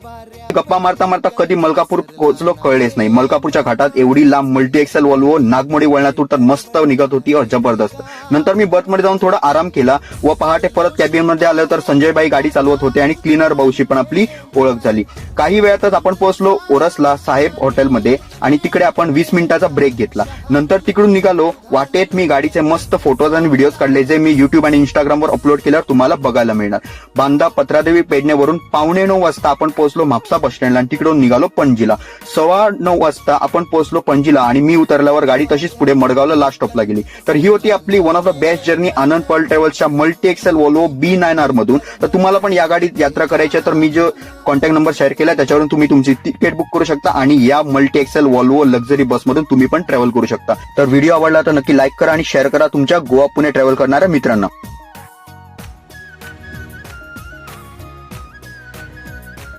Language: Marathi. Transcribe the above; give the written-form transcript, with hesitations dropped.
गप्पा मारता मारता कधी मलकापूर पोहोचलो कळलेच नाही. मलकापूरच्या घाटात एवढी लांब मल्टी एक्सेल वॉल्वो नागमोडी वळणातून तर मस्त निघत होती और जबरदस्त. नंतर मी बसमध्ये जाऊन थोडा आराम केला व पहाटे परत कॅबिनमध्ये आलं तर संजयबाई गाडी चालवत होते आणि क्लीनर भाऊशी पण आपली ओळख झाली. काही वेळातच आपण पोहोचलो ओरसला साहेब हॉटेलमध्ये आणि तिकडे आपण 20 मिनिटाचा ब्रेक घेतला. नंतर तिकडून निघालो. वाटेत मी गाडीचे मस्त फोटोज आणि व्हिडिओज काढले जे मी युट्यूब आणि इंस्टाग्रामवर अपलोड केल्यावर तुम्हाला बघायला मिळणार. बांदा पत्रादेवी पेडणेवरून 8:45 वाजता आपण पोहोचलो म्हापसा बस स्टँडला आणि तिकडून निघालो पणजीला. 9:15 वाजता आपण पोहोचलो पणजीला आणि मी उतरल्यावर गाडी तशीच पुढे मडगावला लास्ट स्टॉपला गेली. तर ही होती आपली one of the best journey Anand pearl ट्रॅव्हल्सच्या मल्टी एक्सेल वॉल्वो B9R मधून. तर तुम्हाला पण या गाडीत यात्रा करायची तर मी जो कॉन्टॅक्ट नंबर शेअर केला त्याच्यावरून तुम्ही तुमची तिकीट बुक करू शकता आणि या मल्टी एक्सेल वॉल्वो लक्झरी बसमधून तुम्ही पण ट्रॅव्हल करू शकता. तर व्हिडिओ आवडला तर नक्की लाईक करा आणि शेअर करा तुमच्या गोवा पुणे ट्रॅव्हल करणाऱ्या मित्रांना.